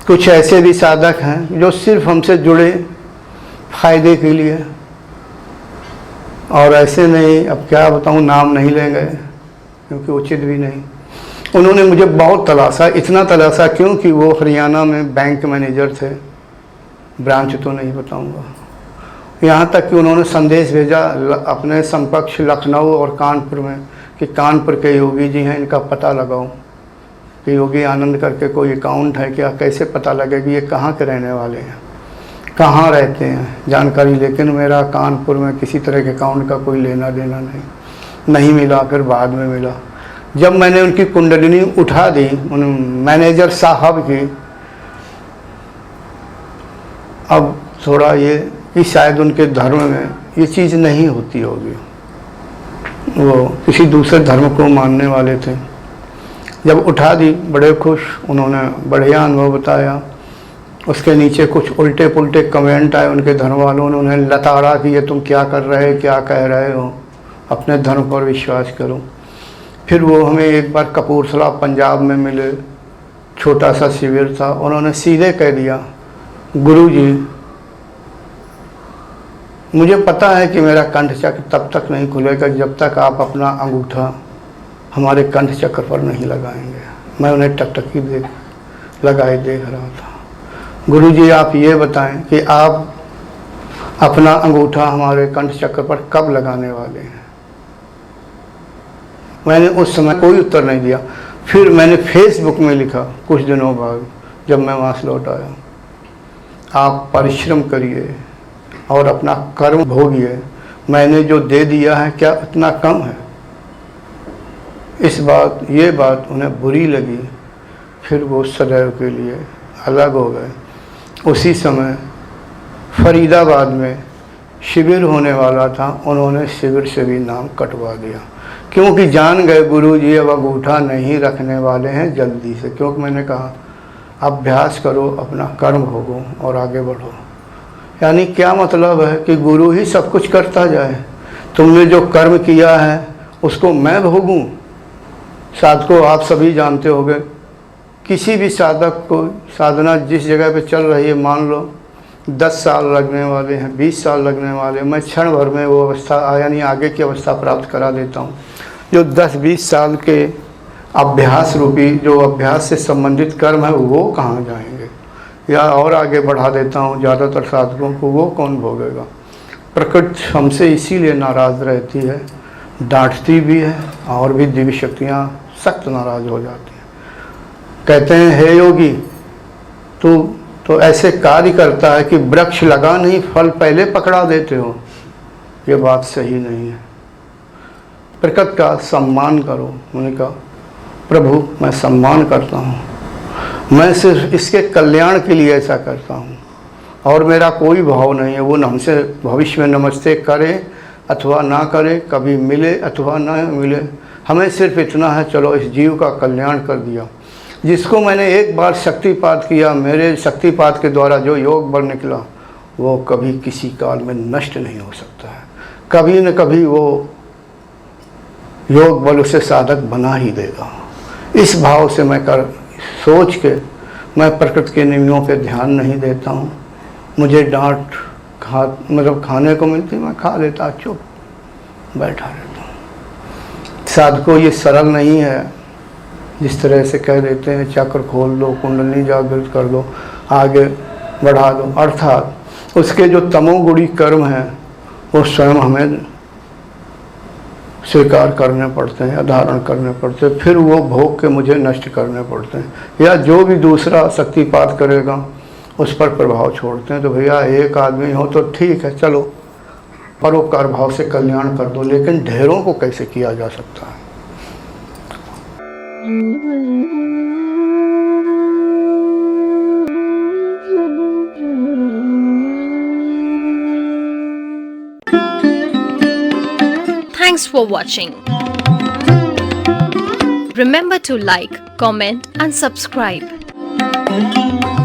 कुछ ऐसे भी साधक हैं जो सिर्फ हमसे जुड़े फायदे के लिए, और ऐसे नहीं, अब क्या बताऊं, नाम नहीं लेंगे क्योंकि उचित भी नहीं। उन्होंने मुझे बहुत तलाशा, इतना तलाशा क्योंकि वो हरियाणा में बैंक मैनेजर थे, ब्रांच तो नहीं बताऊंगा। यहाँ तक कि उन्होंने संदेश भेजा अपने समकक्ष लखनऊ और कानपुर में कि कानपुर के योगी जी हैं, इनका पता लगाओ कि योगी आनंद करके कोई अकाउंट है क्या, कैसे पता लगेगी ये कहाँ के रहने वाले हैं, कहाँ रहते हैं, जानकारी। लेकिन मेरा कानपुर में किसी तरह के अकाउंट का कोई लेना देना नहीं मिला। फिर बाद में मिला जब मैंने उनकी कुंडलिनी उठा दी, उन मैनेजर साहब की। अब थोड़ा ये कि शायद उनके धर्म में ये चीज़ नहीं होती होगी, वो किसी दूसरे धर्म को मानने वाले थे। जब उठा दी बड़े खुश, उन्होंने बढ़िया अनुभव बताया। उसके नीचे कुछ उल्टे पुल्टे कमेंट आए उनके धर्म वालों ने, उन्हें लताड़ा कि ये तुम क्या कर रहे, क्या कह रहे हो, अपने धर्म पर विश्वास करो। फिर वो हमें एक बार कपूरथला पंजाब में मिले, छोटा सा शिविर था। उन्होंने सीधे कह दिया, गुरु जी मुझे पता है कि मेरा कंठ चक्र तब तक नहीं खुलेगा जब तक आप अपना अंगूठा हमारे कंठ चक्र पर नहीं लगाएंगे। मैं उन्हें टकटकी लगाए देख रहा था। गुरु जी आप ये बताएं कि आप अपना अंगूठा हमारे कंठ चक्र पर कब लगाने वाले हैं। मैंने उस समय कोई उत्तर नहीं दिया। फिर मैंने फेसबुक में लिखा कुछ दिनों बाद जब मैं वहाँ से लौट आया, आप परिश्रम करिए और अपना कर्म भोगिए, मैंने जो दे दिया है क्या उतना कम है। ये बात उन्हें बुरी लगी। फिर वो सदैव के लिए अलग हो गए। उसी समय फरीदाबाद में शिविर होने वाला था, उन्होंने शिविर से भी नाम कटवा दिया क्योंकि जान गए गुरु जी अब अंगूठा नहीं रखने वाले हैं जल्दी से। क्योंकि मैंने कहा अभ्यास करो, अपना कर्म भोगो और आगे बढ़ो। यानी क्या मतलब है कि गुरु ही सब कुछ करता जाए, तुमने जो कर्म किया है उसको मैं भोगूं। साधकों आप सभी जानते होंगे, किसी भी साधक को साधना जिस जगह पे चल रही है, मान लो 10 साल लगने वाले हैं, 20 साल लगने वाले, मैं क्षण भर में वो अवस्था यानी आगे की अवस्था प्राप्त करा देता हूँ। जो 10-20 साल के अभ्यास रूपी जो अभ्यास से संबंधित कर्म है वो कहाँ जाएंगे, या और आगे बढ़ा देता हूँ ज़्यादातर साधकों को, वो कौन भोगेगा। प्रकृति हमसे इसीलिए नाराज़ रहती है, डांटती भी है, और भी दिव्य शक्तियाँ सख्त नाराज़ हो जाती हैं। कहते हैं हे योगी तू तो ऐसे कार्य करता है कि वृक्ष लगा नहीं फल पहले पकड़ा देते हो। ये बात सही नहीं है। प्रकृति का सम्मान करो। उन्होंने कहा प्रभु मैं सम्मान करता हूँ, मैं सिर्फ इसके कल्याण के लिए ऐसा करता हूँ और मेरा कोई भाव नहीं है। वो हमसे भविष्य में नमस्ते करे अथवा ना करे, कभी मिले अथवा ना मिले, हमें सिर्फ इतना है चलो इस जीव का कल्याण कर दिया। जिसको मैंने एक बार शक्तिपात किया, मेरे शक्तिपात के द्वारा जो योग बल निकला वो कभी किसी काल में नष्ट नहीं हो सकता है। कभी न कभी वो योग बल उसे साधक बना ही देगा। इस भाव से मैं सोच के मैं प्रकृति के नियमों पे ध्यान नहीं देता हूँ। मुझे डांट मतलब खाने को मिलती, मैं खा लेता, चुप बैठा रहता हूँ। साधकों ये सरल नहीं है जिस तरह से कह देते हैं चक्र खोल दो, कुंडली जागृत कर दो, आगे बढ़ा दो। अर्थात उसके जो तमोगुणी कर्म हैं वो स्वयं हमें स्वीकार करने पड़ते हैं, धारण करने पड़ते हैं, फिर वो भोग के मुझे नष्ट करने पड़ते हैं, या जो भी दूसरा शक्तिपात करेगा उस पर प्रभाव छोड़ते हैं। तो भैया एक आदमी हो तो ठीक है, चलो परोपकार भाव से कल्याण कर दो, लेकिन ढेरों को कैसे किया जा सकता है। Thanks for watching. Remember to like, comment and subscribe. की